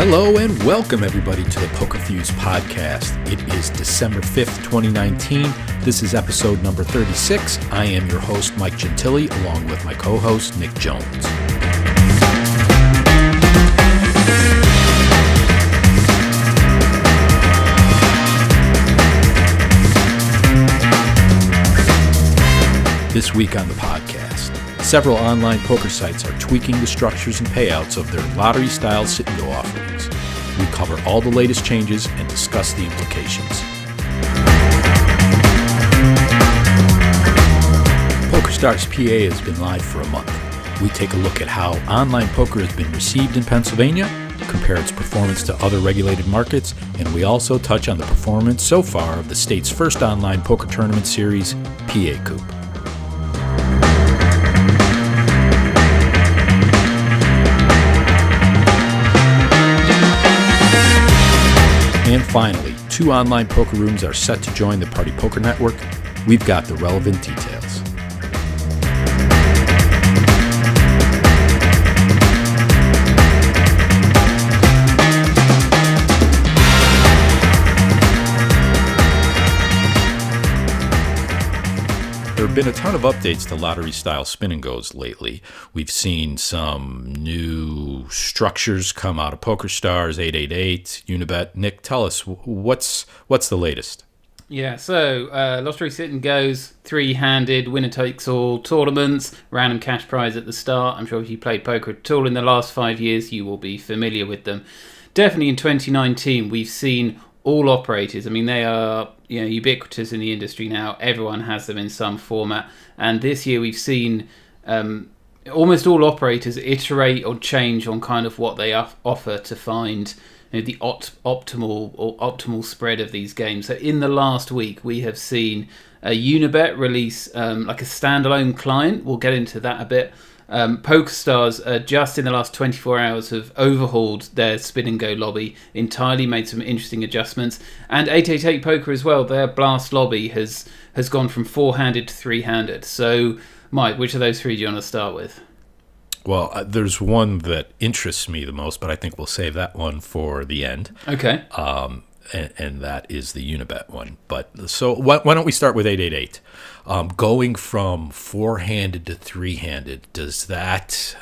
Hello and welcome everybody to the Poker Fuse podcast. It is December 5th, 2019. This is episode number 36. I am your host, Mike Gentili, along with my co-host, Nick Jones. This week on the podcast, several online poker sites are tweaking the structures and payouts of their lottery-style sit-and-go offerings. We cover all the latest changes and discuss the implications. PokerStars PA has been live for a month. We take a look at how online poker has been received in Pennsylvania, compare its performance to other regulated markets, and we also touch on the performance so far of the state's first online poker tournament series, PACOOP. And finally, 2 online poker rooms are set to join the Party Poker Network. We've got the relevant details. There have been a ton of updates to lottery-style spin-and-goes lately. We've seen some new structures come out of PokerStars, 888, Unibet. Nick, tell us, what's the latest? Yeah, so lottery sit-and-goes, 3-handed, winner-takes-all tournaments, random cash prize at the start. I'm sure if you played poker at all in the last 5 years, you will be familiar with them. Definitely in 2019, we've seen all operators. I mean, they are ubiquitous in the industry now. Everyone has them in some format. And this year we've seen almost all operators iterate or change on kind of what they offer to find the optimal spread of these games. So in the last week, we have seen Unibet release like a standalone client. We'll get into that a bit. PokerStars just in the last 24 hours have overhauled their spin and go lobby entirely, made some interesting adjustments, and 888 Poker as well, their blast lobby has gone from 4-handed to 3-handed. So Mike, which of those three do you want to start with? Well, there's one that interests me the most, but I think we'll save that one for the end. Okay. And that is the Unibet one. But so why don't we start with 888? Going from 4-handed to 3-handed, does that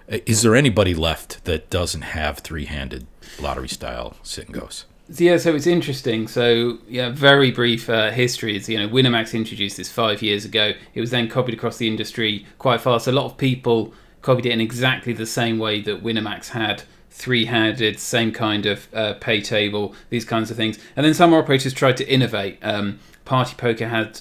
is there anybody left that doesn't have 3-handed lottery style sit and goes? Yeah, so it's interesting. So yeah, very brief history is Winamax introduced this 5 years ago. It was then copied across the industry quite fast. A lot of people copied it in exactly the same way that Winamax had 3-handed, same kind of pay table, these kinds of things. And then some operators tried to innovate. Party Poker had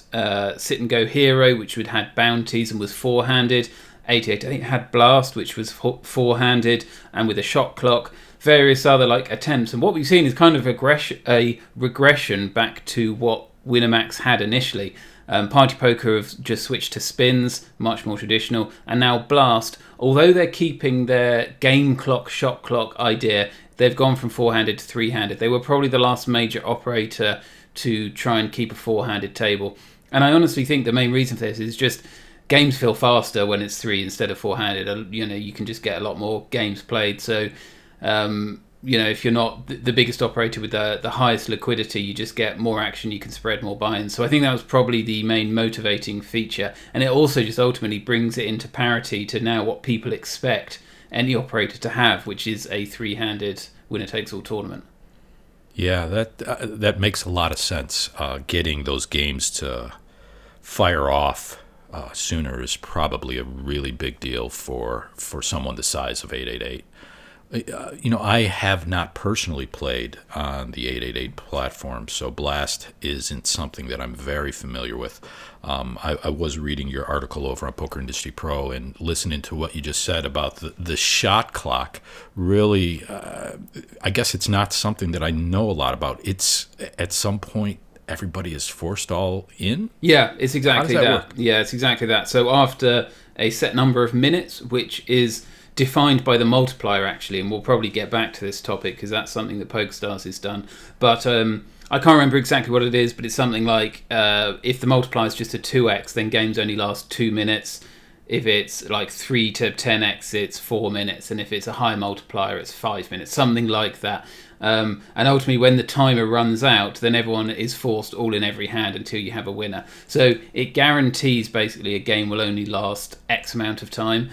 Sit and Go Hero, which would had bounties and was 4-handed. 888 had Blast, which was 4-handed and with a shot clock. Various other attempts. And what we've seen is kind of a regression back to what Winamax had initially. Party Poker have just switched to spins, much more traditional, and now Blast, although they're keeping their game clock, shot clock idea, they've gone from 4-handed to 3-handed. They were probably the last major operator to try and keep a 4-handed table. And I honestly think the main reason for this is just games feel faster when it's 3 instead of 4-handed. You can just get a lot more games played. So, if you're not the biggest operator with the highest liquidity, you just get more action, you can spread more buy-ins. So I think that was probably the main motivating feature. And it also just ultimately brings it into parity to now what people expect any operator to have, which is a 3-handed winner-takes-all tournament. Yeah, that makes a lot of sense. Getting those games to fire off sooner is probably a really big deal for someone the size of 888. I have not personally played on the 888 platform, so Blast isn't something that I'm very familiar with. I was reading your article over on Poker Industry Pro and listening to what you just said about the shot clock. Really, I guess it's not something that I know a lot about. It's at some point everybody is forced all in? Yeah, it's exactly How does that work? Yeah, it's exactly that. So after a set number of minutes, which is defined by the multiplier actually, and we'll probably get back to this topic because that's something that PokerStars has done. But I can't remember exactly what it is, but it's something like if the multiplier is just a 2x, then games only last 2 minutes. If it's like 3 to 10x, it's 4 minutes, and if it's a high multiplier, it's 5 minutes, something like that. And ultimately, when the timer runs out, then everyone is forced all in every hand until you have a winner. So it guarantees basically a game will only last X amount of time.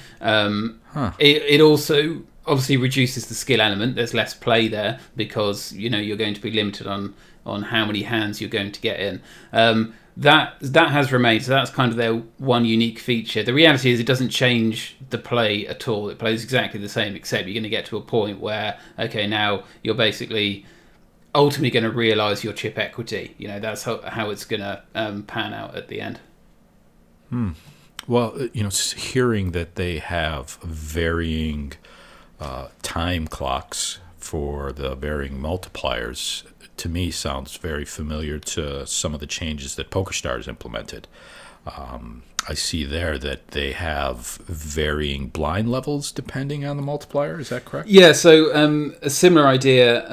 It also obviously reduces the skill element. There's less play there because you're going to be limited on how many hands you're going to get in. That has remained, so that's kind of their one unique feature. The reality is it doesn't change the play at all. It plays exactly the same, except you're going to get to a point where, okay, now you're basically ultimately going to realise your chip equity. That's how it's going to pan out at the end. Well, hearing that they have varying time clocks for the varying multipliers, to me sounds very familiar to some of the changes that PokerStars implemented. I see there that they have varying blind levels depending on the multiplier. Is that correct? Yeah, so a similar idea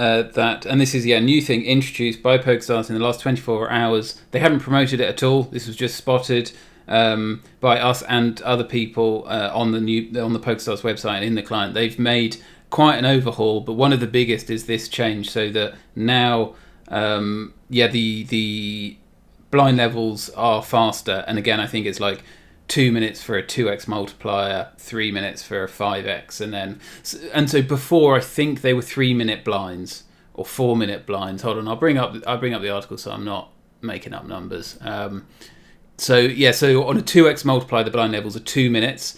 and this is a new thing introduced by PokerStars in the last 24 hours. They haven't promoted it at all. This was just spotted by us and other people on the PokerStars website and in the client. They've made quite an overhaul, but one of the biggest is this change, so that now the blind levels are faster, and again I think it's like 2 minutes for a 2x multiplier, 3 minutes for a 5x, and so before I think they were 3-minute blinds or 4-minute blinds. Hold on, I'll bring up the article so I'm not making up numbers. So on a 2x multiplier the blind levels are 2 minutes.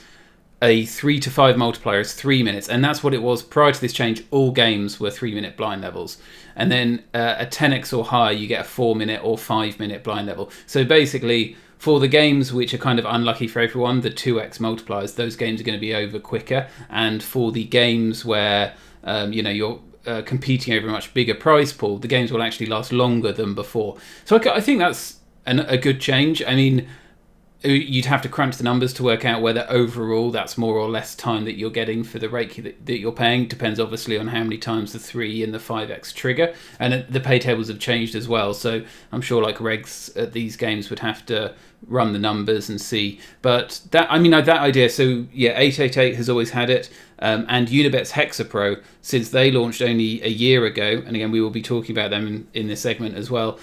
A 3 to 5 multiplier is 3 minutes, and that's what it was prior to this change. All games were 3-minute blind levels, and then a 10x or higher, you get a 4-minute or 5-minute blind level. So basically, for the games which are kind of unlucky for everyone, the 2x multipliers, those games are going to be over quicker, and for the games where you're competing over a much bigger prize pool, the games will actually last longer than before. So I think that's a good change. I mean, you'd have to crunch the numbers to work out whether overall that's more or less time that you're getting for the rate that you're paying. Depends obviously on how many times the 3 and the 5x trigger, and the pay tables have changed as well, so I'm sure like regs at these games would have to run the numbers and see. But that idea, so 888 has always had it, and Unibet's Hexapro, since they launched only a year ago, and again we will be talking about them in this segment as well,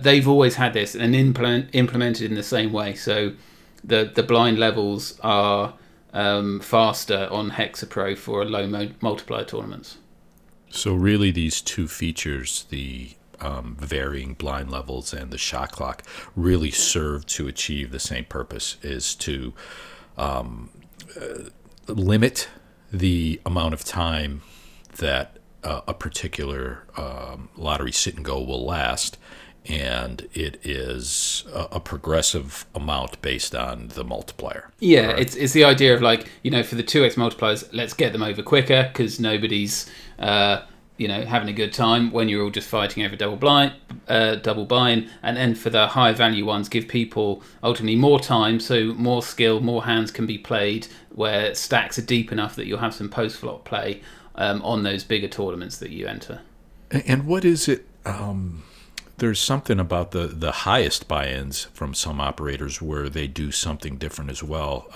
they've always had this and implemented in the same way. So the blind levels are faster on Hexapro for low multiplier tournaments. So really these two features, the varying blind levels and the shot clock, really serve to achieve the same purpose, is to limit the amount of time that a particular lottery sit and go will last, and it is a progressive amount based on the multiplier. Yeah, right? It's the idea of like, for the 2x multipliers, let's get them over quicker because nobody's having a good time when you're all just fighting over double buy-in, and then for the high value ones, give people ultimately more time, so more skill, more hands can be played, where stacks are deep enough that you'll have some post-flop play on those bigger tournaments that you enter. And what is it? There's something about the highest buy-ins from some operators where they do something different as well.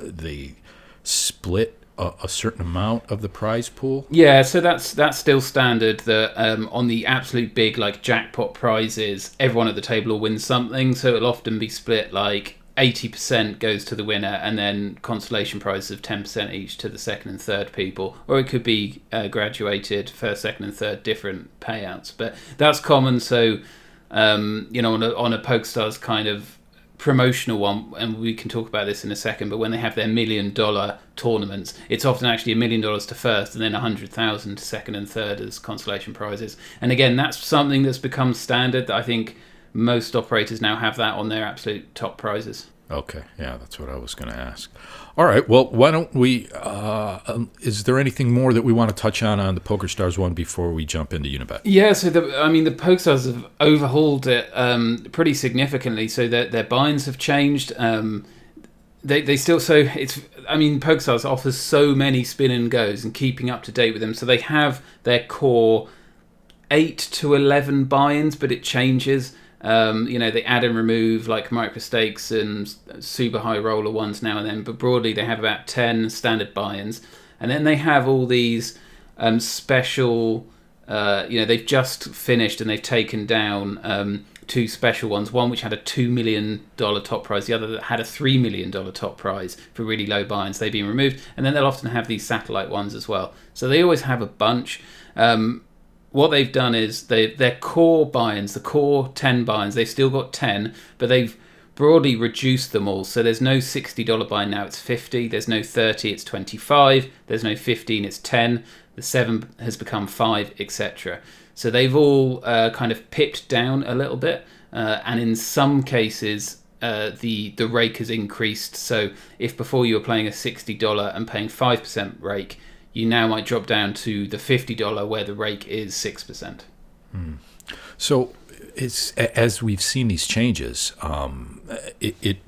They split a certain amount of the prize pool. Yeah, so that's still standard. That on the absolute big like jackpot prizes, everyone at the table will win something. So it'll often be split like 80% goes to the winner, and then consolation prizes of 10% each to the second and third people, or it could be graduated first, second, and third different payouts. But that's common. So on a PokerStars kind of promotional one, and we can talk about this in a second, but when they have their $1 million tournaments, it's often actually $1 million to first and then 100,000 to second and third as consolation prizes. And again, that's something that's become standard, that I think most operators now have that on their absolute top prizes. Okay, yeah, that's what I was going to ask. All right, well, why don't we, is there anything more that we want to touch on the PokerStars one before we jump into Unibet? Yeah, so the PokerStars have overhauled it pretty significantly, so that their buy-ins have changed. They still, PokerStars offers so many spin and goes, and keeping up to date with them, so they have their core 8 to 11 buy-ins, but it changes. They add and remove like micro stakes and super high roller ones now and then, but broadly they have about 10 standard buy-ins, and then they have all these special. They've just finished and they've taken down 2 special ones. One which had a $2 million top prize, the other that had a $3 million top prize for really low buy-ins. They've been removed, and then they'll often have these satellite ones as well. So they always have a bunch. What they've done is their core buy-ins, the core 10 buy-ins, they've still got 10, but they've broadly reduced them all. So there's no $60 buy-in now, it's 50. There's no 30, it's 25. There's no 15, it's 10. The 7 has become 5, etc. So they've all kind of pipped down a little bit, and in some cases the rake has increased. So if before you were playing a $60 and paying 5% rake, you now might drop down to the $50 where the rake is 6%. So it's, as we've seen these changes, it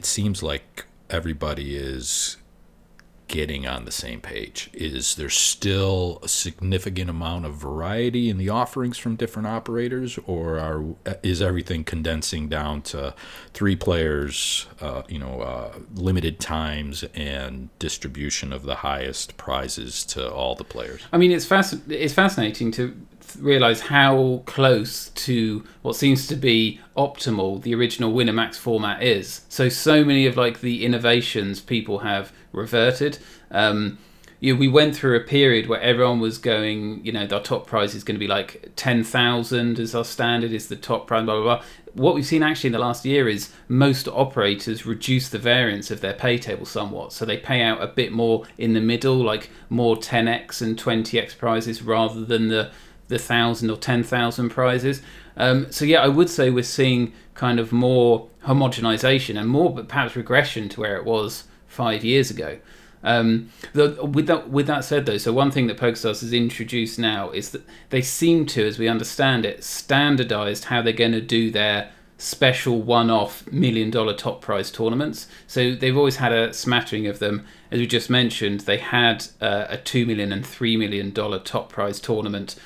seems like everybody is getting on the same page. Is there still a significant amount of variety in the offerings from different operators, or is everything condensing down to 3 players, limited times, and distribution of the highest prizes to all the players? I mean, it's fascinating to realize how close to what seems to be optimal the original Winamax format is. So many of like the innovations people have reverted. We went through a period where everyone was going, our top prize is going to be like 10,000 as our standard, is the top prize, blah, blah, blah. What we've seen actually in the last year is most operators reduce the variance of their pay table somewhat. So they pay out a bit more in the middle, like more 10x and 20x prizes rather than the 1,000 or 10,000 prizes. I would say we're seeing kind of more homogenization and more, but perhaps regression to where it was 5 years ago. With that said, though, so one thing that PokerStars has introduced now is that they seem to, as we understand it, standardized how they're going to do their special one-off $1 million top prize tournaments. So they've always had a smattering of them. As we just mentioned, they had a $2 million and $3 million top prize tournament,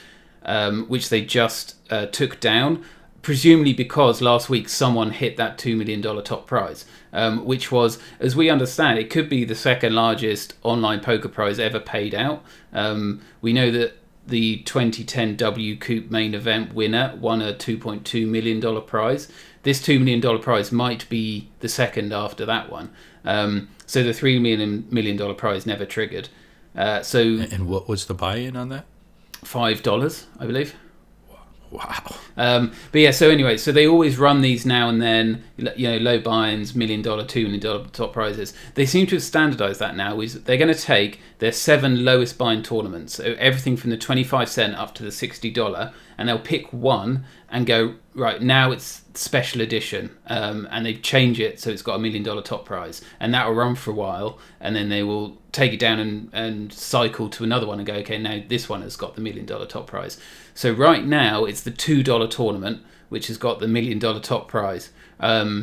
which they just took down, presumably because last week someone hit that $2 million top prize, which was, as we understand, it could be the second largest online poker prize ever paid out. We know that the 2010 PACOOP main event winner won a $2.2 million prize. This $2 million prize might be the second after that one. So the $3 million prize never triggered. And what was the buy-in on that? $5, I believe. Wow. So they always run these now and then, low buy-ins, $1 million, $2 million top prizes. They seem to have standardized that now. They're going to take their 7 lowest buy-in tournaments, so everything from the 25 cent up to the $60, and they'll pick one and go, right, now it's special edition, and they change it so it's got a $1 million top prize, and that will run for a while, and then they will take it down and cycle to another one and go, okay, now this one has got the $1 million top prize. So right now it's the $2 tournament which has got the $1 million top prize, that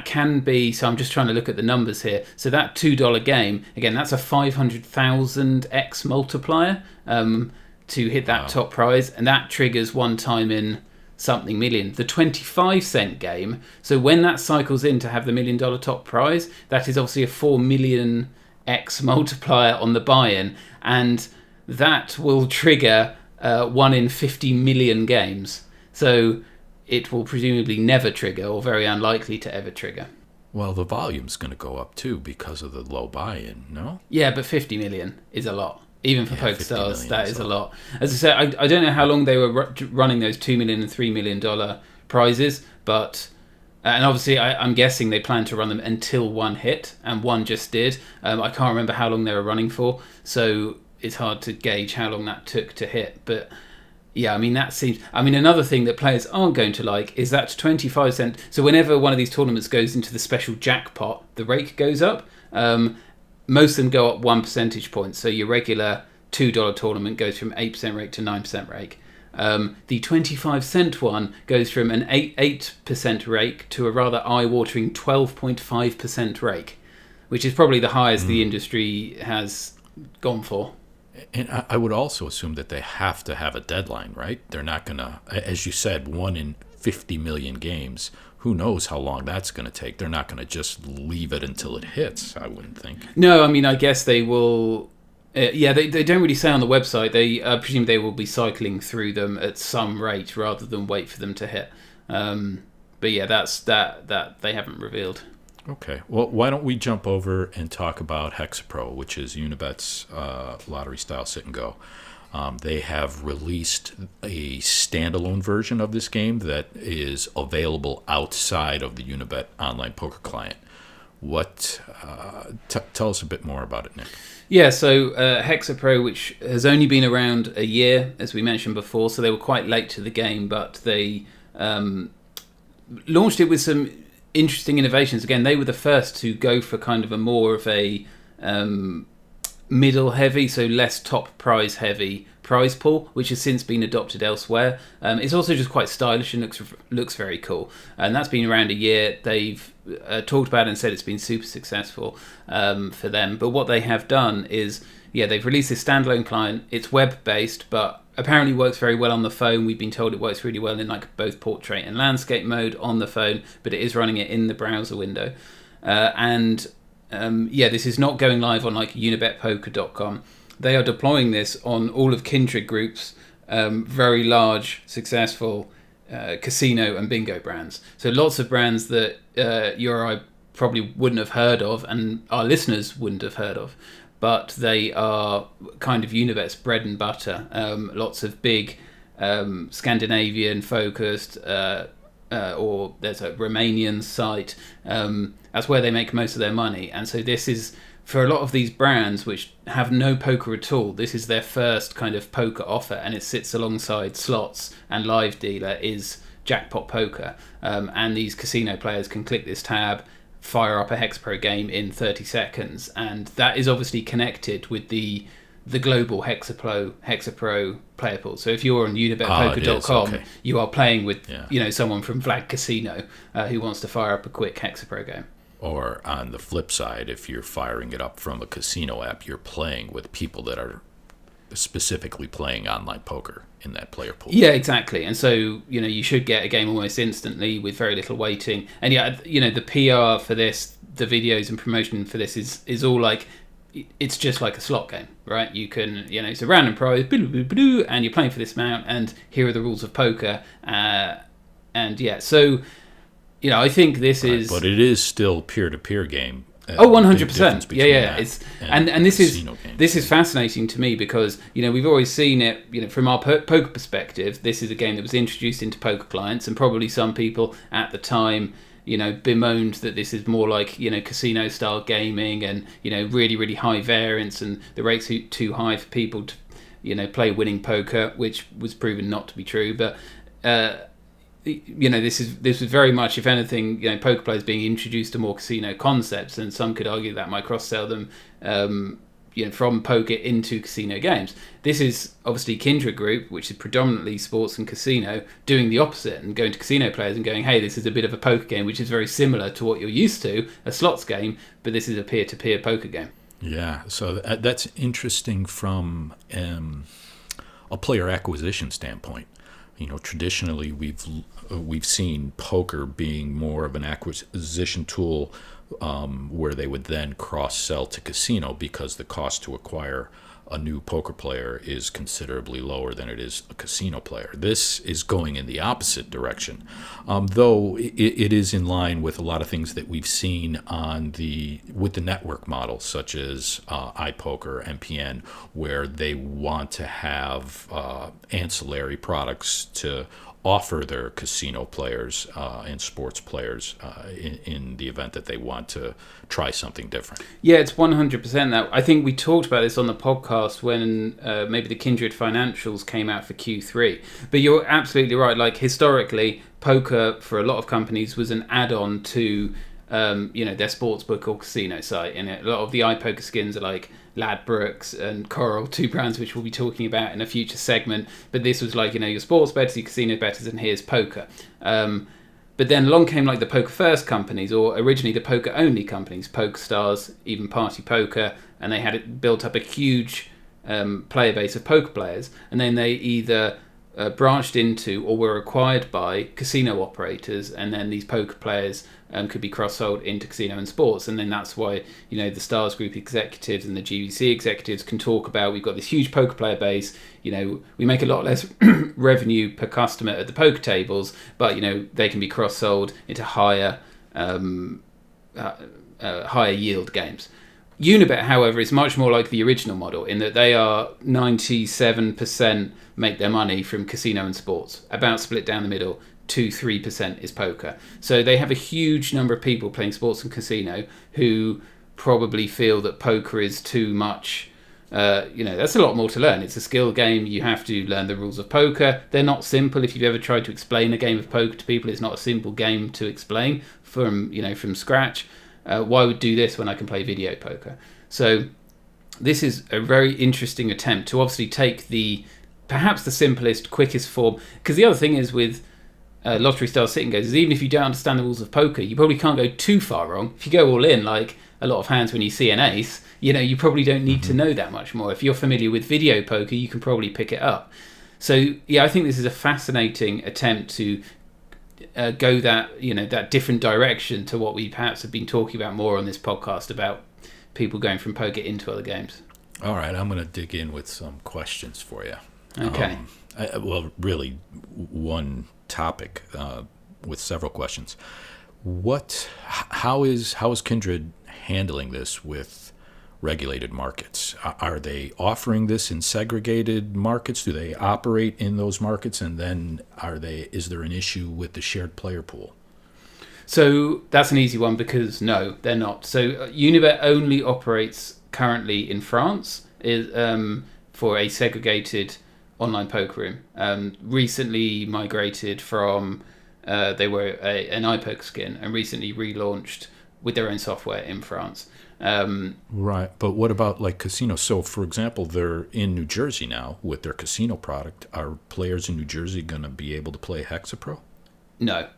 can be. So I'm just trying to look at the numbers here. So that $2 game, again, that's a 500,000x multiplier to hit that top prize, and that triggers one time in something million. The 25 cent game, so when that cycles in to have the $1 million top prize, that is obviously a 4 million x multiplier on the buy-in, and that will trigger 1 in 50 million games. So it will presumably never trigger, or very unlikely to ever trigger. Well, the volume's going to go up too because of the low buy-in, no? Yeah, but 50 million is a lot. Even for PokerStars, that is a lot. As I said, I don't know how long they were running those $2 million and $3 million prizes, but and obviously I'm guessing they plan to run them until one hit, and one just did. I can't remember how long they were running for, so it's hard to gauge how long that took to hit. But yeah, I mean, that seems. I mean, another thing that players aren't going to like is that 25 cent. So whenever one of these tournaments goes into the special jackpot, the rake goes up. Most of them go up 1 percentage point. So your regular $2 tournament goes from 8% rake to 9% rake. The 25 cent one goes from an 8% rake to a rather eye-watering 12.5% rake, which is probably the highest the industry has gone for. And I would also assume that they have to have a deadline, right? They're not going to, as you said, 1 in 50 million games. Who knows how long that's going to take? They're not going to just leave it until it hits, I wouldn't think. No, I mean, I guess they will. They don't really say on the website. They presume they will be cycling through them at some rate rather than wait for them to hit. But yeah, that's that they haven't revealed. Okay. Well, why don't we jump over and talk about Hexapro, which is Unibet's lottery-style sit-and-go. They have released a standalone version of this game that is available outside of the Unibet online poker client. Tell us a bit more about it, Nick. Yeah, so Hexapro, which has only been around a year, as we mentioned before, so they were quite late to the game, but they launched it with some interesting innovations. Again, they were the first to go for kind of a more of a middle heavy, so less top prize heavy prize pool, which has since been adopted elsewhere. It's also just quite stylish and looks very cool. And that's been around a year. They've talked about it and said it's been super successful for them. But what they have done is, they've released this standalone client. It's web-based, but apparently works very well on the phone. We've been told it works really well in like both portrait and landscape mode on the phone, but it is running it in the browser window. This is not going live on like unibetpoker.com. They are deploying this on all of Kindred Group's very large, successful casino and bingo brands. So lots of brands that you or I probably wouldn't have heard of, and our listeners wouldn't have heard of, but they are kind of Unibet's bread and butter. Lots of big Scandinavian focused, or there's a Romanian site. That's where they make most of their money. And so this is, for a lot of these brands which have no poker at all, this is their first kind of poker offer, and it sits alongside slots, and Live Dealer is Jackpot Poker. And these casino players can click this tab, fire up a Hexapro game in 30 seconds, and that is obviously connected with the global Hexapro player pool. So if you're on unibetpoker.com, okay, you are playing with someone from Vlad Casino who wants to fire up a quick Hexapro game. Or on the flip side, if you're firing it up from a casino app, you're playing with people that are specifically playing online poker in that player pool. Yeah, exactly. And so, you should get a game almost instantly with very little waiting. And the PR for this, the videos and promotion for this is all like, it's just like a slot game, right? You can, it's a random prize, and you're playing for this amount, and here are the rules of poker. So, I think this is... But it is still peer-to-peer game. 100%. Yeah. And this is fascinating to me because, we've always seen it, from our poker perspective, this is a game that was introduced into poker clients, and probably some people at the time, bemoaned that this is more like, casino style gaming and, really, really high variance, and the rates are too high for people to, play winning poker, which was proven not to be true. But, this was very much, if anything, poker players being introduced to more casino concepts, and some could argue that might cross-sell them, from poker into casino games. This is obviously Kindred Group, which is predominantly sports and casino, doing the opposite and going to casino players and going, hey, this is a bit of a poker game, which is very similar to what you're used to, a slots game, but this is a peer-to-peer poker game. Yeah, so that's interesting from a player acquisition standpoint. Traditionally we've seen poker being more of an acquisition tool, where they would then cross-sell to casino because the cost to acquire a new poker player is considerably lower than it is a casino player. This is going in the opposite direction, though it is in line with a lot of things that we've seen with the network model, such as iPoker, MPN, where they want to have ancillary products to offer their casino players and sports players in the event that they want to try something different. Yeah, it's 100% that. I think we talked about this on the podcast when maybe the Kindred financials came out for Q3. But you're absolutely right. Like, historically, poker for a lot of companies was an add-on to their sportsbook or casino site. And a lot of the iPoker skins are like Ladbrokes and Coral, two brands which we'll be talking about in a future segment. But this was like, your sports bettors, your casino bettors, and here's poker. But then along came like the poker first companies, or originally the poker only companies, PokerStars, even Party Poker, and they had it built up a huge player base of poker players, and then they either branched into or were acquired by casino operators, and then these poker players could be cross-sold into casino and sports. And then that's why, the Stars Group executives and the GVC executives can talk about, we've got this huge poker player base, we make a lot less revenue per customer at the poker tables, but they can be cross-sold into higher yield games. Unibet, however, is much more like the original model in that they are 97% make their money from casino and sports, about split down the middle. 2-3% is poker. So they have a huge number of people playing sports and casino who probably feel that poker is too much. That's a lot more to learn. It's a skill game. You have to learn the rules of poker. They're not simple. If you've ever tried to explain a game of poker to people, it's not a simple game to explain from scratch. Why would do this when I can play video poker? So this is a very interesting attempt to obviously take perhaps the simplest, quickest form. Because the other thing is with lottery style sit-and-goes is even if you don't understand the rules of poker, you probably can't go too far wrong. If you go all in, like a lot of hands when you see an ace, you probably don't need to know that much more. If you're familiar with video poker, you can probably pick it up. So I think this is a fascinating attempt to go that different direction to what we perhaps have been talking about more on this podcast about people going from poker into other games. All right, I'm going to dig in with some questions for you. Okay. Really, one topic with several questions. How is Kindred handling this with regulated markets? Are they offering this in segregated markets? Do they operate in those markets? And then is there an issue with the shared player pool? So that's an easy one because no, they're not. So Unibet only operates currently in France for a segregated online poker room. Recently migrated from they were an iPoker skin and recently relaunched with their own software in France. Right, but what about like casinos? So, for example, they're in New Jersey now with their casino product. Are players in New Jersey going to be able to play Hexapro? No.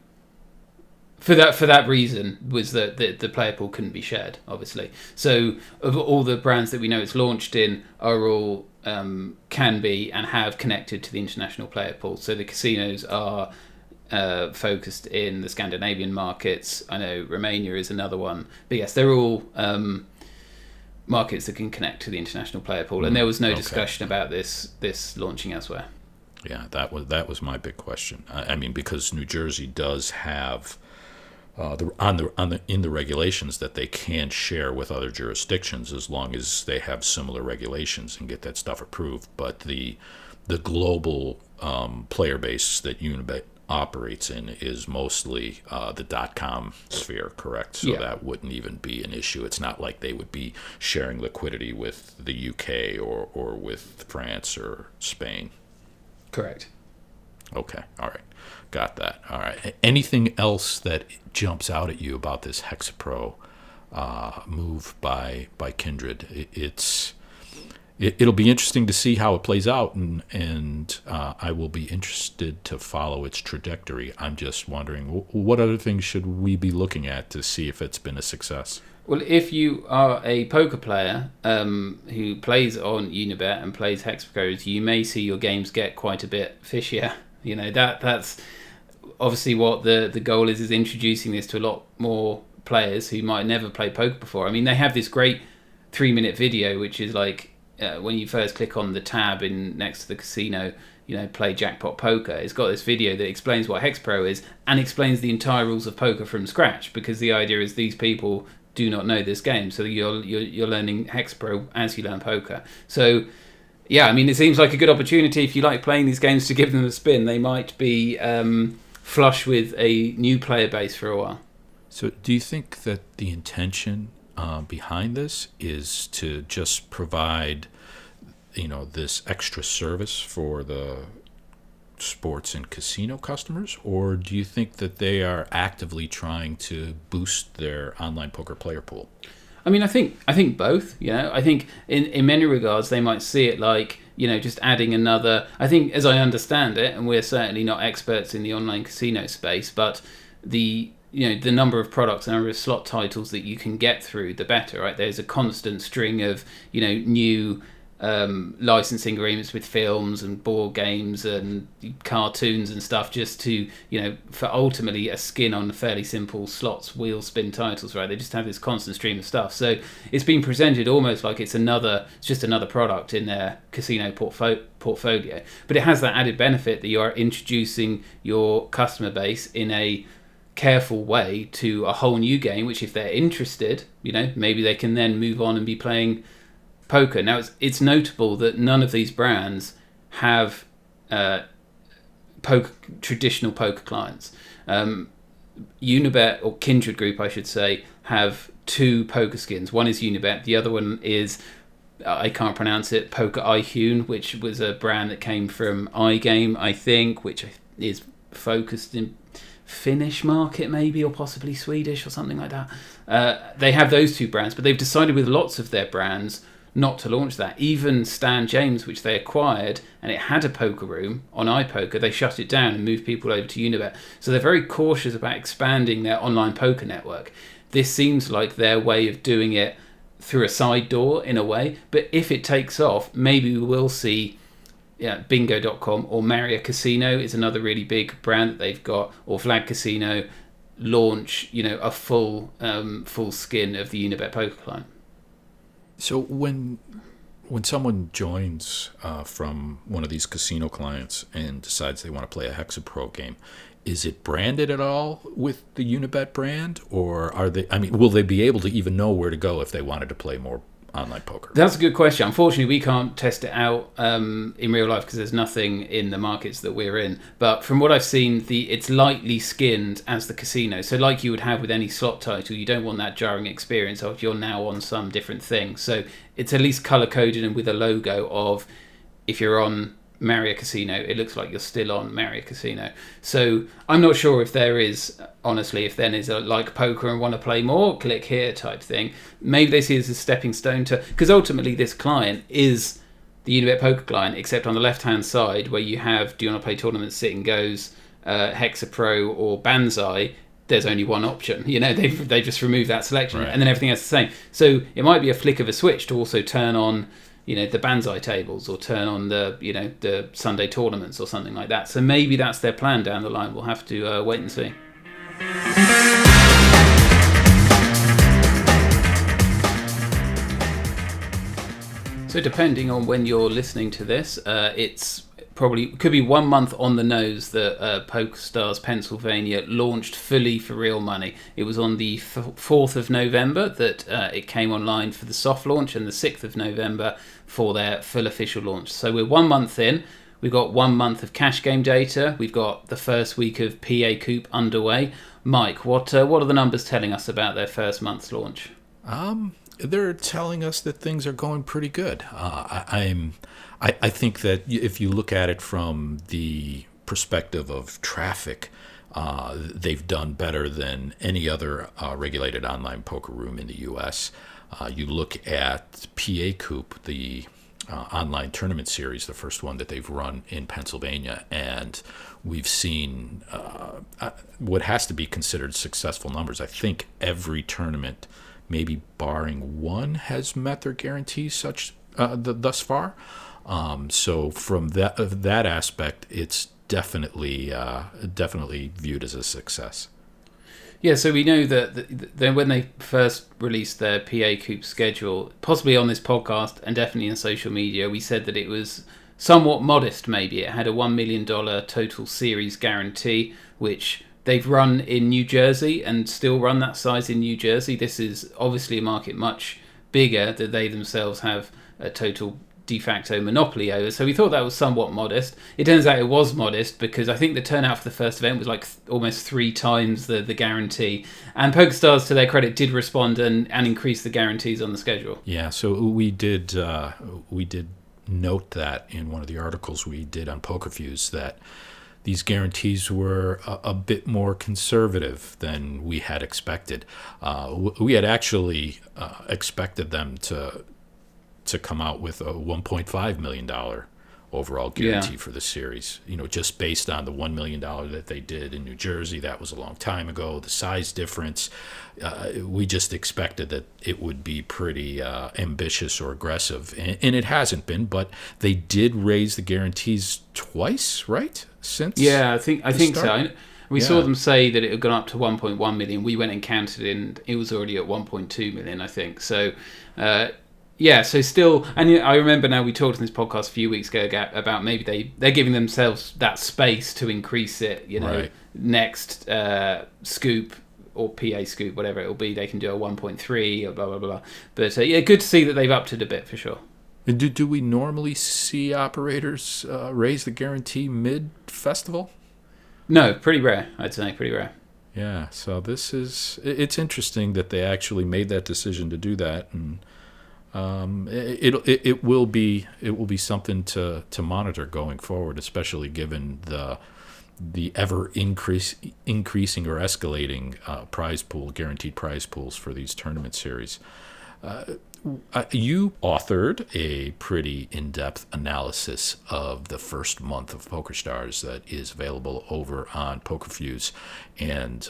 For that reason was that the player pool couldn't be shared, obviously. So, of all the brands that we know it's launched in are all can be and have connected to the international player pool. So the casinos are focused in the Scandinavian markets. I know Romania is another one, but yes, they're all markets that can connect to the international player pool. And there was no discussion about this launching elsewhere. Yeah, that was my big question. I mean, because New Jersey does have in the regulations that they can share with other jurisdictions as long as they have similar regulations and get that stuff approved. But the global player base that Unibet operates in is mostly the .com sphere, correct? So that wouldn't even be an issue. It's not like they would be sharing liquidity with the UK or with France or Spain. Correct. Okay, all right. Got that. All right. Anything else that jumps out at you about this Hexapro move by Kindred? It'll be interesting to see how it plays out, and I will be interested to follow its trajectory. I'm just wondering, what other things should we be looking at to see if it's been a success? Well, if you are a poker player who plays on Unibet and plays Hexapros, you may see your games get quite a bit fishier. That's obviously what the goal is introducing this to a lot more players who might never play poker before. I mean, they have this great 3-minute video, which is like when you first click on the tab in next to the casino, play jackpot poker. It's got this video that explains what Hexapro is and explains the entire rules of poker from scratch, because the idea is these people do not know this game, so you're learning Hexapro as you learn poker. So yeah, I mean, it seems like a good opportunity if you like playing these games to give them a spin. They might be flush with a new player base for a while. So do you think that the intention behind this is to just provide this extra service for the sports and casino customers, or do you think that they are actively trying to boost their online poker player pool? I mean, I think both. I think in many regards they might see it like just adding another. I think, as I understand it, and we're certainly not experts in the online casino space, but the number of products, the number of slot titles that you can get through, the better. Right? There's a constant string of new licensing agreements with films and board games and cartoons and stuff, just to, for ultimately a skin on fairly simple slots, wheel spin titles, right? They just have this constant stream of stuff. So it's been presented almost like it's just another product in their casino portfolio. But it has that added benefit that you are introducing your customer base in a careful way to a whole new game, which if they're interested, maybe they can then move on and be playing poker. Now, it's notable that none of these brands have traditional poker clients. Unibet, or Kindred Group, I should say, have two poker skins. One is Unibet. The other one is, I can't pronounce it, Poker iHune, which was a brand that came from iGame, I think, which is focused in Finnish market maybe, or possibly Swedish or something like that. They have those two brands, but they've decided with lots of their brands not to launch that. Even Stan James, which they acquired, and it had a poker room on iPoker, they shut it down and moved people over to Unibet. So they're very cautious about expanding their online poker network. This seems like their way of doing it through a side door in a way, but if it takes off, maybe we will see bingo.com or Maria Casino is another really big brand that they've got, or Vlad Casino launch a full skin of the Unibet poker client. So when someone joins from one of these casino clients and decides they want to play a Hexapro game, is it branded at all with the Unibet brand, or will they be able to even know where to go if they wanted to play more online poker? That's a good question. Unfortunately, we can't test it out in real life because there's nothing in the markets that we're in. But from what I've seen, it's lightly skinned as the casino. So like you would have with any slot title, you don't want that jarring experience of you're now on some different thing. So it's at least color-coded and with a logo of, if you're on Maria Casino, it looks like you're still on Maria Casino. So I'm not sure if there is, honestly, if then is a like poker and want to play more, click here type thing. Maybe they see it as a stepping stone to, because ultimately this client is the Unibet poker client, except on the left hand side where you have, do you want to play tournaments, sit and goes, Hexapro or Banzai, there's only one option. They just removed that selection, right, and then everything else is the same. So it might be a flick of a switch to also turn on the Banzai tables, or turn on the Sunday tournaments or something like that. So maybe that's their plan down the line. We'll have to wait and see. So depending on when you're listening to this, it's could be 1 month on the nose that PokerStars Pennsylvania launched fully for real money. It was on the 4th of November that it came online for the soft launch, and the 6th of November for their full official launch. So we're 1 month in. We've got 1 month of cash game data. We've got the first week of PACOOP underway. Mike, what are the numbers telling us about their first month's launch? They're telling us that things are going pretty good. I think that if you look at it from the perspective of traffic, they've done better than any other regulated online poker room in the U.S. You look at PACOOP, the online tournament series, the first one that they've run in Pennsylvania, and we've seen what has to be considered successful numbers. I think every tournament, maybe barring one, has met their guarantees thus far. So from that aspect, it's definitely viewed as a success. Yeah, so we know that when they first released their PACOOP schedule, possibly on this podcast and definitely in social media, we said that it was somewhat modest maybe. It had a $1 million total series guarantee, which they've run in New Jersey and still run that size in New Jersey. This is obviously a market much bigger that they themselves have a total de facto monopoly over. So we thought that was somewhat modest. It turns out it was modest because I think the turnout for the first event was like almost 3 times the guarantee. And PokerStars, to their credit, did respond and increase the guarantees on the schedule. Yeah, so we did note that in one of the articles we did on PokerFuse, that these guarantees were a bit more conservative than we had expected. We had actually expected them to come out with a $1.5 million overall guarantee for the series. Just based on the $1 million that they did in New Jersey, that was a long time ago. The size difference, we just expected that it would be pretty ambitious or aggressive, and it hasn't been. But they did raise the guarantees twice, right? Since I think so. We saw them say that it had gone up to 1.1 million. We went and counted it, and it was already at 1.2 million, I think. So, so still, and I remember now we talked in this podcast a few weeks ago about maybe they're giving themselves that space to increase it. Right. Next scoop or PA scoop, whatever it will be, they can do a 1.3 or blah blah blah. But good to see that they've upped it a bit for sure. Do we normally see operators raise the guarantee mid-festival? No, pretty rare. I'd say pretty rare. Yeah, so it's interesting that they actually made that decision to do that, and it will be something to monitor going forward, especially given the ever increasing or escalating prize pool, guaranteed prize pools for these tournament series. You authored a pretty in-depth analysis of the first month of PokerStars that is available over on PokerFuse, and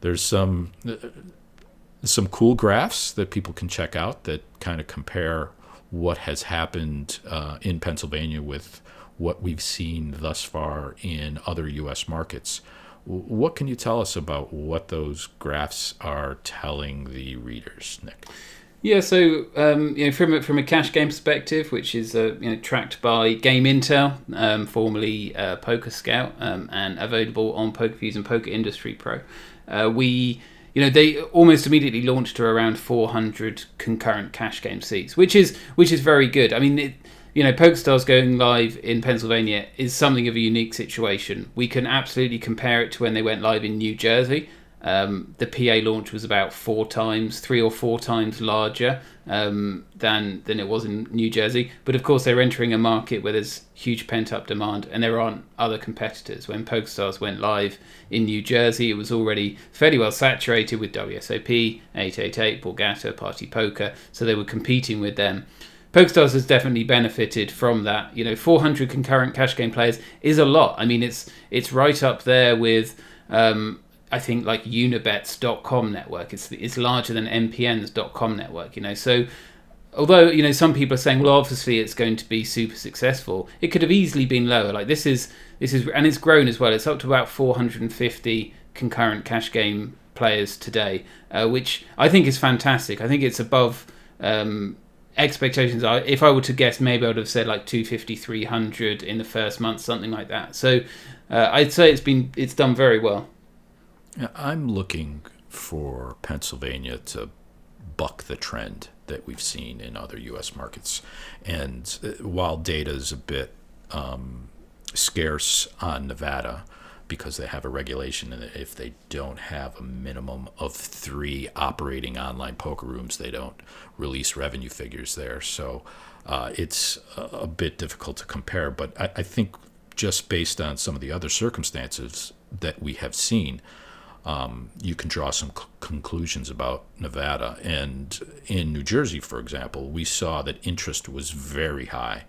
there's some cool graphs that people can check out that kind of compare what has happened in Pennsylvania with what we've seen thus far in other U.S. markets. What can you tell us about what those graphs are telling the readers, Nick? Yeah, so from a cash game perspective, which is tracked by Game Intel, formerly Poker Scout, and available on PokerFuse and Poker Industry Pro, they almost immediately launched to around 400 concurrent cash game seats, which is very good. I mean, PokerStars going live in Pennsylvania is something of a unique situation. We can absolutely compare it to when they went live in New Jersey. The PA launch was about 3 or 4 times larger than it was in New Jersey. But of course, they're entering a market where there's huge pent-up demand, and there aren't other competitors. When PokerStars went live in New Jersey, it was already fairly well saturated with WSOP, 888, Borgata, Party Poker, so they were competing with them. PokerStars has definitely benefited from that. 400 concurrent cash game players is a lot. I mean, it's right up there with I think like Unibet's.com network. It's larger than MPN's.com network, So although, some people are saying, well, obviously it's going to be super successful, it could have easily been lower. Like this is, and it's grown as well. It's up to about 450 concurrent cash game players today, which I think is fantastic. I think it's above expectations. If I were to guess, maybe I would have said like 250, 300 in the first month, something like that. So I'd say it's done very well. I'm looking for Pennsylvania to buck the trend that we've seen in other U.S. markets. And while data is a bit scarce on Nevada because they have a regulation, and if they don't have a minimum of 3 operating online poker rooms, they don't release revenue figures there. So it's a bit difficult to compare. But I think just based on some of the other circumstances that we have seen, you can draw some conclusions about Nevada. And in New Jersey, for example, we saw that interest was very high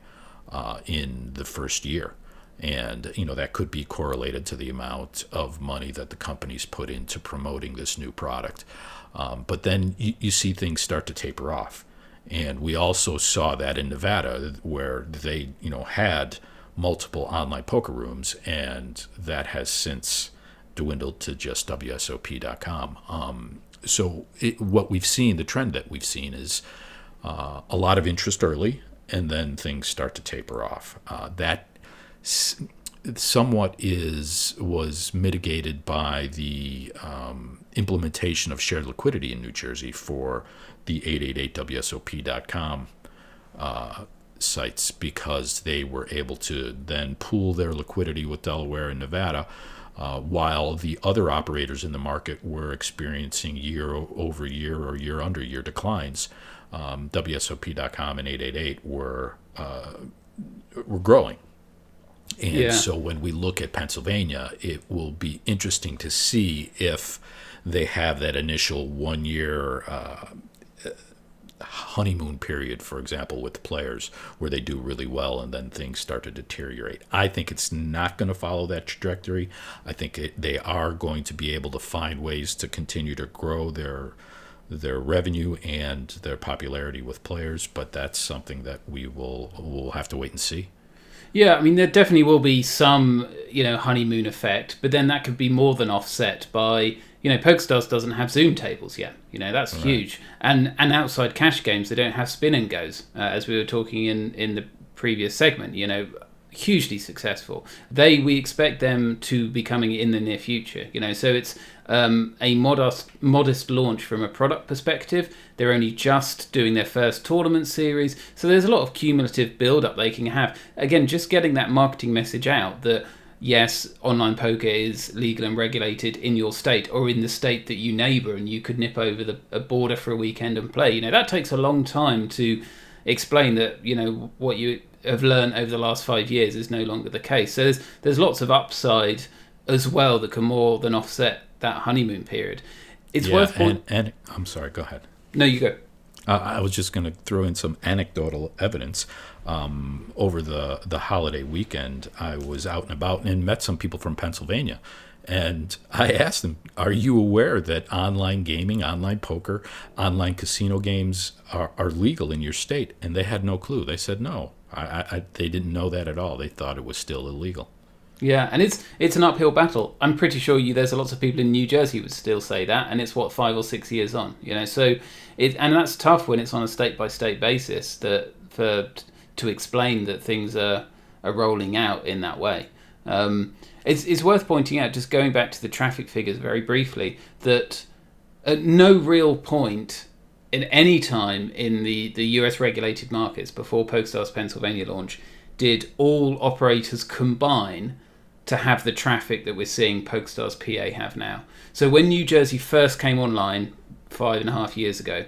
in the first year. And, that could be correlated to the amount of money that the companies put into promoting this new product. But then you see things start to taper off. And we also saw that in Nevada, where they, had multiple online poker rooms, and that has since dwindled to just WSOP.com. So what we've seen, the trend that we've seen is a lot of interest early, and then things start to taper off. That somewhat was mitigated by the implementation of shared liquidity in New Jersey for the 888WSOP.com sites, because they were able to then pool their liquidity with Delaware and Nevada, while the other operators in the market were experiencing year-over-year or year-under-year declines. WSOP.com and 888 were growing. And so when we look at Pennsylvania, it will be interesting to see if they have that initial 1 year honeymoon period, for example, with players where they do really well and then things start to deteriorate. I think it's not going to follow that trajectory. I think they are going to be able to find ways to continue to grow their revenue and their popularity with players, but that's something that we'll have to wait and see. Yeah, I mean, there definitely will be some, honeymoon effect, but then that could be more than offset by, PokerStars doesn't have Zoom tables yet. That's right. Huge. And outside cash games, they don't have spin and goes, as we were talking in the previous segment, hugely successful. We expect them to be coming in the near future, so it's a modest launch from a product perspective. They're only just doing their first tournament series, so there's a lot of cumulative build-up they can have. Again, just getting that marketing message out that yes, online poker is legal and regulated in your state or in the state that you neighbour, and you could nip over a border for a weekend and play. That takes a long time to explain that what you have learned over the last 5 years is no longer the case. So there's lots of upside as well that can more than offset that honeymoon period. It's worth and I'm sorry, go ahead. No, you go. I was just going to throw in some anecdotal evidence. Over the holiday weekend, I was out and about and met some people from Pennsylvania. And I asked them, are you aware that online gaming, online poker, online casino games are legal in your state? And they had no clue. They said no. They didn't know that at all. They thought it was still illegal. Yeah, and it's an uphill battle. I'm pretty sure there's lots of people in New Jersey would still say that, and it's 5 or 6 years on. So and that's tough when it's on a state by state basis to explain that things are rolling out in that way. It's worth pointing out, just going back to the traffic figures very briefly, that at no real point in any time in the US regulated markets before PokerStars Pennsylvania launch did all operators combine to have the traffic that we're seeing PokerStars PA have now. So when New Jersey first came online 5.5 years ago,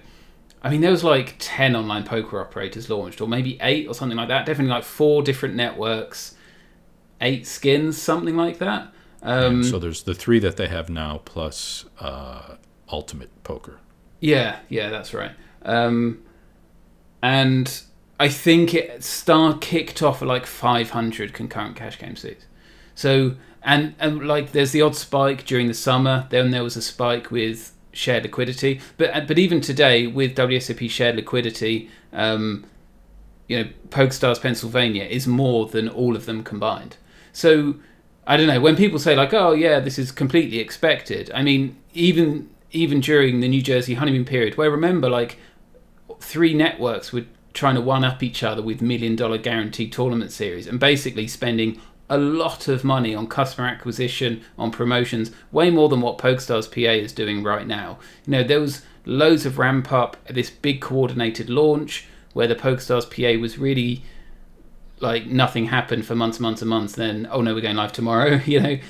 I mean, there was 10 online poker operators launched, or maybe 8 or something like that. Definitely 4 different networks, 8 skins, something like that. So there's the 3 that they have now, plus Ultimate Poker. Yeah, that's right. And I think it kicked off at 500 concurrent cash game seats. So and there's the odd spike during the summer. Then there was a spike with shared liquidity. But even today with WSOP shared liquidity, PokerStars Pennsylvania is more than all of them combined. So I don't know, when people say oh yeah, this is completely expected. I mean, even during the New Jersey honeymoon period, where remember 3 networks were trying to one up each other with $1 million guaranteed tournament series and basically spending a lot of money on customer acquisition, on promotions, way more than what PokerStars PA is doing right now. There was loads of ramp up at this big coordinated launch where the PokerStars PA was really nothing happened for months and months. Then, oh no, we're going live tomorrow. And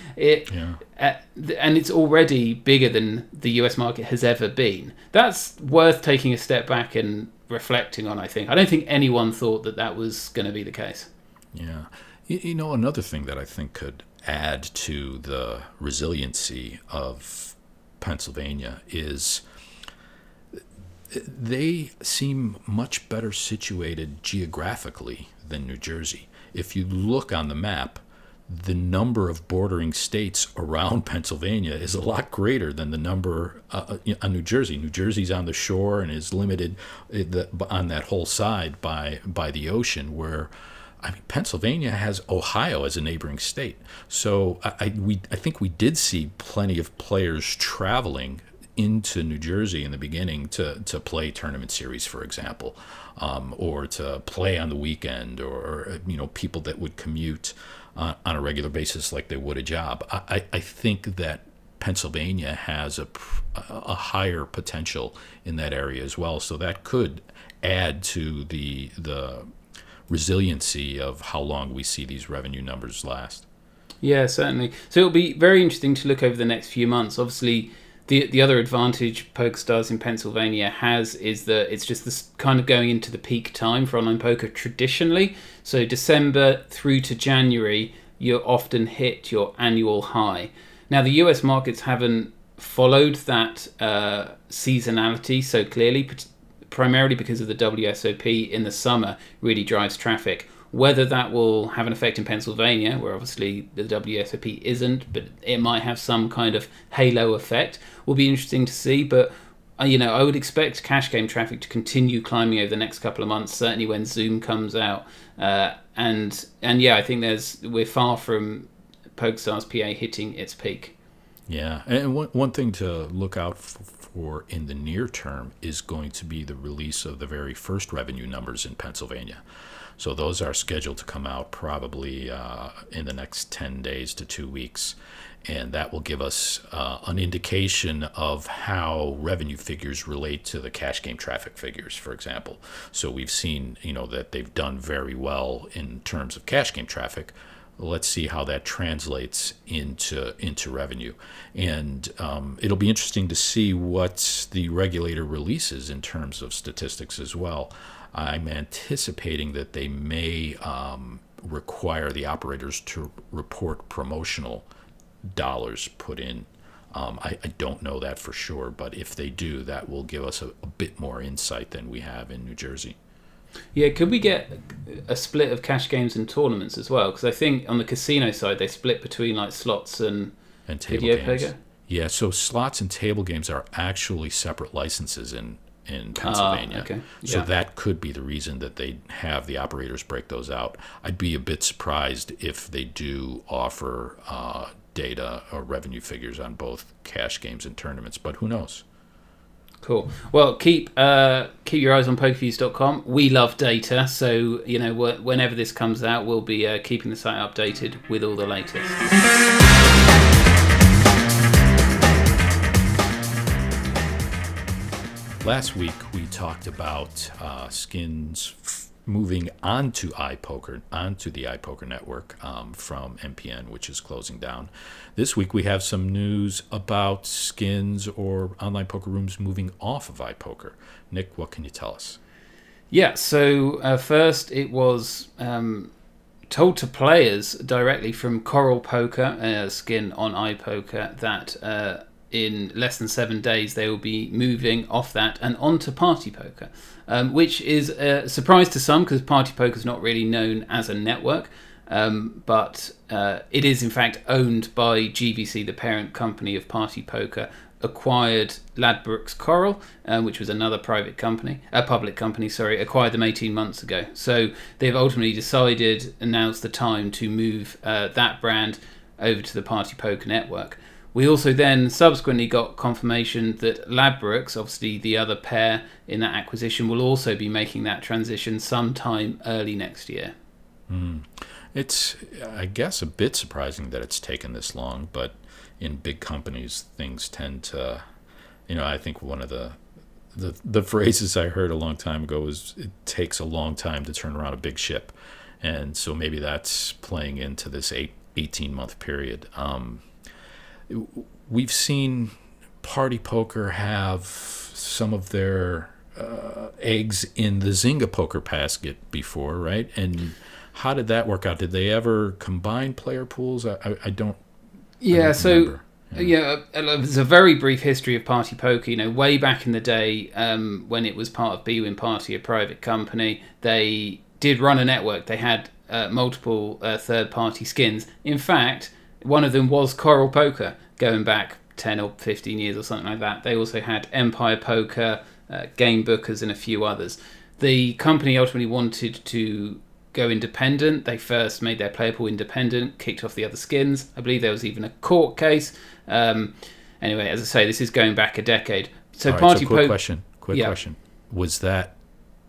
it's already bigger than the US market has ever been. That's worth taking a step back and reflecting on, I think. I don't think anyone thought that was going to be the case. Yeah. Another thing that I think could add to the resiliency of Pennsylvania is they seem much better situated geographically than New Jersey. If you look on the map, the number of bordering states around Pennsylvania is a lot greater than the number on New Jersey. New Jersey's on the shore and is limited on that whole side by the ocean, where Pennsylvania has Ohio as a neighboring state. So I think we did see plenty of players traveling into New Jersey in the beginning to play tournament series, for example, or to play on the weekend, or people that would commute on a regular basis like they would a job. I think that Pennsylvania has a higher potential in that area as well, so that could add to the resiliency of how long we see these revenue numbers last. Yeah, certainly. So it'll be very interesting to look over the next few months. Obviously, the other advantage PokerStars in Pennsylvania has is that it's just this kind of going into the peak time for online poker traditionally. So December through to January, you often hit your annual high. Now, the US markets haven't followed that seasonality so clearly, primarily because of the WSOP in the summer, really drives traffic. Whether that will have an effect in Pennsylvania, where obviously the WSOP isn't, but it might have some kind of halo effect, will be interesting to see. But I would expect cash game traffic to continue climbing over the next couple of months, certainly when Zoom comes out. And I think we're far from PokerStars PA hitting its peak. Yeah, and one thing to look out for in the near term is going to be the release of the very first revenue numbers in Pennsylvania. So those are scheduled to come out probably in the next 10 days to 2 weeks. And that will give us an indication of how revenue figures relate to the cash game traffic figures, for example. So we've seen, that they've done very well in terms of cash game traffic. Let's see how that translates into revenue. And it'll be interesting to see what the regulator releases in terms of statistics as well. I'm anticipating that they may require the operators to report promotional dollars put in. I don't know that for sure, but if they do, that will give us a bit more insight than we have in New Jersey. Yeah, could we get a split of cash games and tournaments as well? Because I think on the casino side, they split between like slots and table video games. poker. Yeah, so slots and table games are actually separate licenses in Pennsylvania. Okay. So Yeah. that could be the reason that they have the operators break those out. I'd be a bit surprised if they do offer data or revenue figures on both cash games and tournaments, but who knows? Cool. Well, keep your eyes on pokerviews.com. We love data, so whenever this comes out, we'll be keeping the site updated with all the latest. Last week we talked about skins moving onto the iPoker network from MPN, which is closing down. This week we have some news about skins or online poker rooms moving off of iPoker. Nick, what can you tell us? Yeah, so first it was told to players directly from Coral Poker, skin on iPoker, that in less than 7 days they will be moving off that and onto Party Poker, which is a surprise to some because Party Poker is not really known as a network, but it is in fact owned by GVC, the parent company of Party Poker, acquired Ladbrokes Coral, which was another public company, acquired them 18 months ago. So they've ultimately decided, and now's the time to move that brand over to the Party Poker network. We also then subsequently got confirmation that Ladbrokes, obviously the other pair in that acquisition, will also be making that transition sometime early next year. It's, I guess, a bit surprising that it's taken this long, but in big companies, things tend to, I think one of the phrases I heard a long time ago was, it takes a long time to turn around a big ship. And so maybe that's playing into this 18-month period. We've seen Party Poker have some of their eggs in the Zynga poker basket before, right? And how did that work out? Did they ever combine player pools? I don't. Yeah, I don't remember. There's a very brief history of Party Poker. Way back in the day, when it was part of bwin Party, a private company, they did run a network. They had multiple third-party skins. In fact, one of them was Coral Poker, going back 10 or 15 years or something like that. They also had Empire Poker, Game Bookers, and a few others. The company ultimately wanted to go independent. They first made their player pool independent, kicked off the other skins. I believe there was even a court case. Anyway, as I say, this is going back a decade. So Party Poker. Quick question. Was that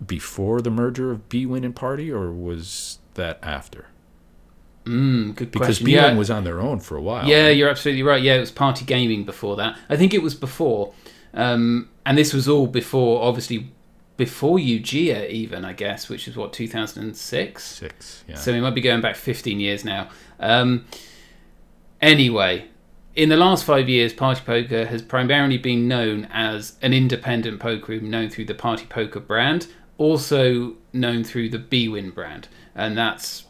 before the merger of bwin and Party, or was that after? Good because question. bwin was on their own for a while. Yeah, right? You're absolutely right. Yeah, it was Party Gaming before that. I think it was before. And this was all before, obviously, before UGA even, I guess, which is what, 2006? Yeah. So we might be going back 15 years now. Anyway, in the last 5 years, Party Poker has primarily been known as an independent poker room known through the Party Poker brand, also known through the bwin brand. And that's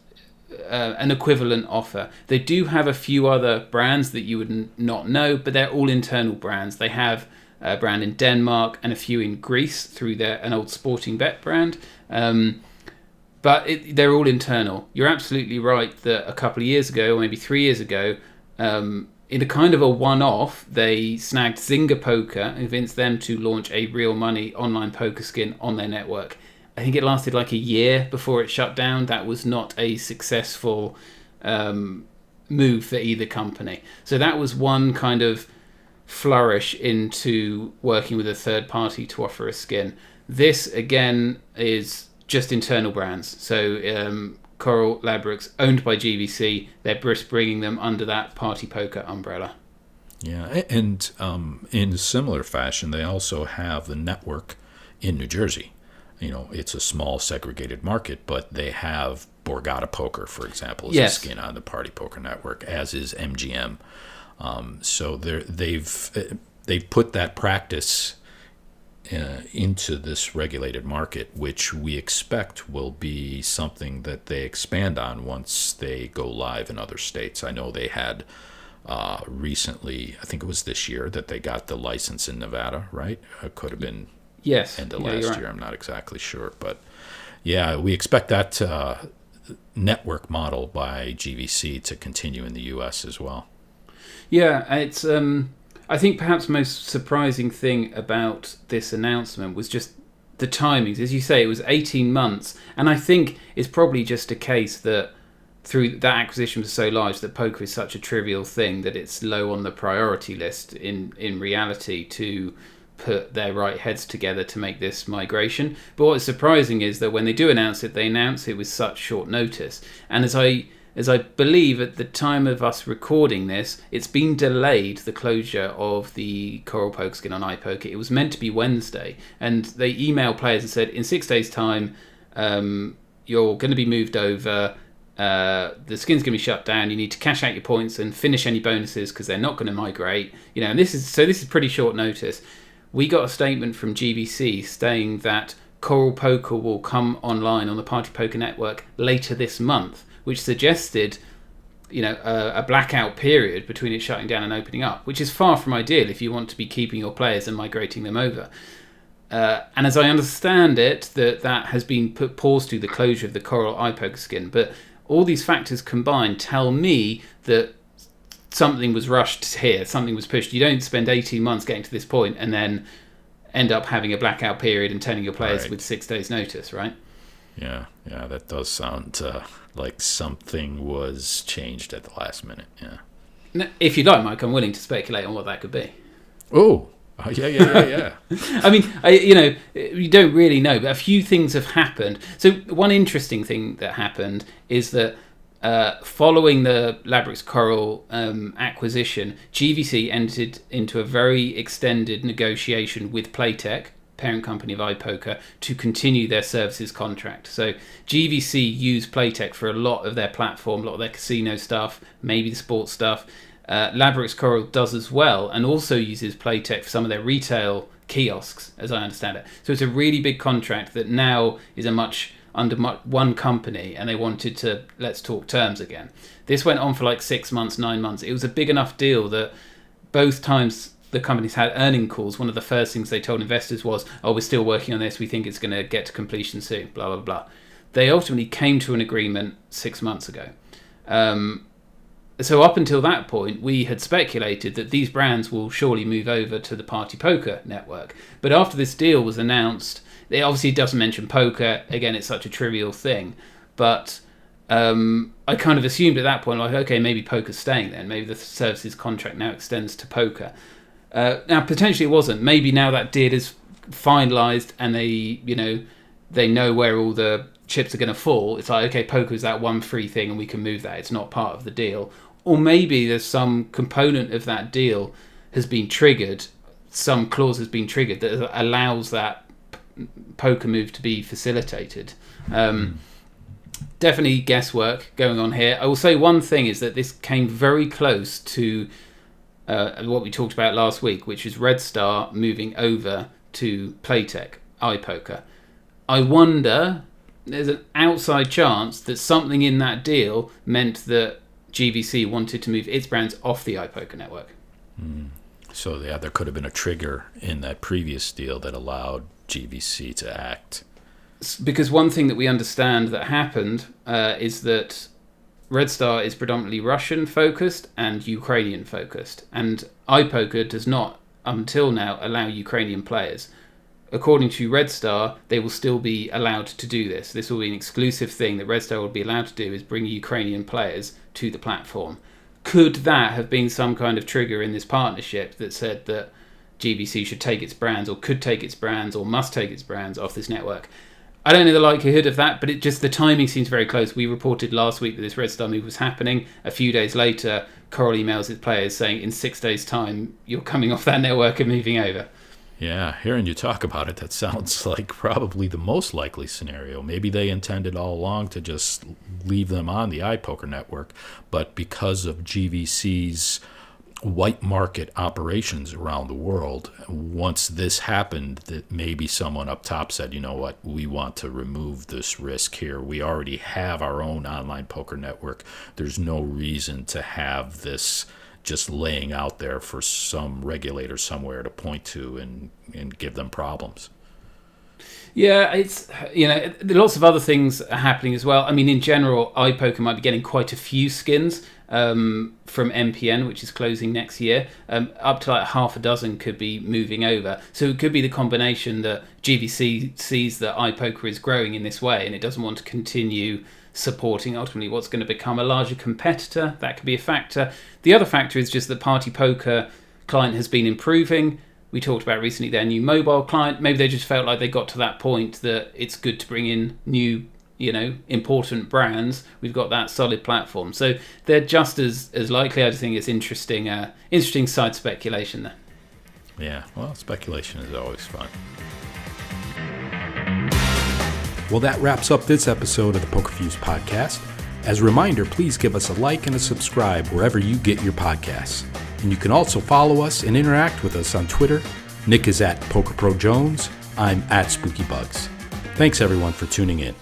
an equivalent offer. They do have a few other brands that you would not know, but they're all internal brands. They have brand in Denmark, and a few in Greece through an old Sporting Bet brand. But they're all internal. You're absolutely right that a couple of years ago, or maybe 3 years ago, in a kind of a one-off, they snagged Zynga Poker and convinced them to launch a real money online poker skin on their network. I think it lasted like a year before it shut down. That was not a successful move for either company. So that was one kind of flourish into working with a third party to offer a skin. This, again, is just internal brands. So Coral Ladbrokes, owned by GVC, they're bringing them under that Party Poker umbrella. Yeah, and in similar fashion, they also have the network in New Jersey. It's a small segregated market, but they have Borgata Poker, for example, as a skin on the Party Poker Network, as is MGM. So they've put that practice into this regulated market, which we expect will be something that they expand on once they go live in other states. I know they had recently, I think it was this year, that they got the license in Nevada, right? It could have been end of last year. I'm not exactly sure. But yeah, we expect that network model by GVC to continue in the U.S. as well. Yeah, it's I think perhaps the most surprising thing about this announcement was just the timings. As you say, it was 18 months. And I think it's probably just a case that through that acquisition was so large that poker is such a trivial thing that it's low on the priority list in reality to put their right heads together to make this migration. But what's surprising is that when they do announce it, they announce it with such short notice. And as I believe at the time of us recording this, it's been delayed, the closure of the Coral Poker skin on iPoker. It was meant to be Wednesday, and they emailed players and said, in 6 days' time, you're going to be moved over, the skin's going to be shut down, you need to cash out your points and finish any bonuses because they're not going to migrate. And this is pretty short notice. We got a statement from GVC saying that Coral Poker will come online on the Party Poker Network later this month, which suggested, a blackout period between it shutting down and opening up, which is far from ideal if you want to be keeping your players and migrating them over. And as I understand it, that has been put pause to the closure of the Coral iPoker skin. But all these factors combined tell me that something was rushed here, something was pushed. You don't spend 18 months getting to this point and then end up having a blackout period and telling your players with 6 days notice, right? Yeah, that does sound like something was changed at the last minute. Yeah. Now, if you'd like, Mike, I'm willing to speculate on what that could be. Oh, yeah. I mean, you don't really know, but a few things have happened. So one interesting thing that happened is that following the Ladbrokes Coral acquisition, GVC entered into a very extended negotiation with Playtech, parent company of iPoker, to continue their services contract. So GVC use Playtech for a lot of their platform, a lot of their casino stuff, maybe the sports stuff. Ladbrokes Coral does as well, and also uses Playtech for some of their retail kiosks, as I understand it. So it's a really big contract that now is under one company, and they wanted to let's talk terms again. This went on for like 6 months, 9 months. It was a big enough deal that both times the companies had earning calls, one of the first things they told investors was, we're still working on this, we think it's going to get to completion soon, blah, blah, blah. They ultimately came to an agreement 6 months ago. So up until that point, we had speculated that these brands will surely move over to the Party Poker network. But after this deal was announced, it obviously doesn't mention poker. Again, it's such a trivial thing. But I kind of assumed at that point, okay, maybe poker's staying then. Maybe the services contract now extends to poker. Now, potentially it wasn't. Maybe now that deal is finalised and they know where all the chips are going to fall. It's like, okay, poker is that one free thing and we can move that. It's not part of the deal. Or maybe there's some component of that deal has been triggered, some clause has been triggered that allows that poker move to be facilitated. Definitely guesswork going on here. I will say one thing is that this came very close to what we talked about last week, which is Red Star moving over to Playtech, iPoker. I wonder, there's an outside chance that something in that deal meant that GVC wanted to move its brands off the iPoker network. So yeah, there could have been a trigger in that previous deal that allowed GVC to act. Because one thing that we understand that happened is that Red Star is predominantly Russian focused and Ukrainian focused, and iPoker does not, until now, allow Ukrainian players. According to Red Star, they will still be allowed to do this. This will be an exclusive thing that Red Star will be allowed to do, is bring Ukrainian players to the platform. Could that have been some kind of trigger in this partnership that said that GVC should take its brands, or could take its brands, or must take its brands off this network? I don't know the likelihood of that, but the timing seems very close. We reported last week that this Red Star move was happening. A few days later, Coral emails its players saying, in 6 days' time, you're coming off that network and moving over. Yeah, hearing you talk about it, that sounds like probably the most likely scenario. Maybe they intended all along to just leave them on the iPoker network, but because of GVC's white market operations around the world, once this happened, that maybe someone up top said, you know what, we want to remove this risk here. We already have our own online poker network. There's no reason to have this just laying out there for some regulator somewhere to point to and give them problems. Yeah, it's, lots of other things are happening as well. I mean, in general, iPoker might be getting quite a few skins from MPN, which is closing next year. Up to like half a dozen could be moving over. So it could be the combination that GVC sees that iPoker is growing in this way and it doesn't want to continue supporting ultimately what's going to become a larger competitor. That could be a factor. The other factor is just that Party Poker client has been improving. We talked about recently their new mobile client. Maybe they just felt like they got to that point that it's good to bring in new, important brands. We've got that solid platform. So they're just as likely. I just think it's interesting side speculation there. Yeah, well, speculation is always fun. Well, that wraps up this episode of the Poker Fuse podcast. As a reminder, please give us a like and a subscribe wherever you get your podcasts. And you can also follow us and interact with us on Twitter. Nick is at PokerProJones. I'm at SpookyBugs. Thanks, everyone, for tuning in.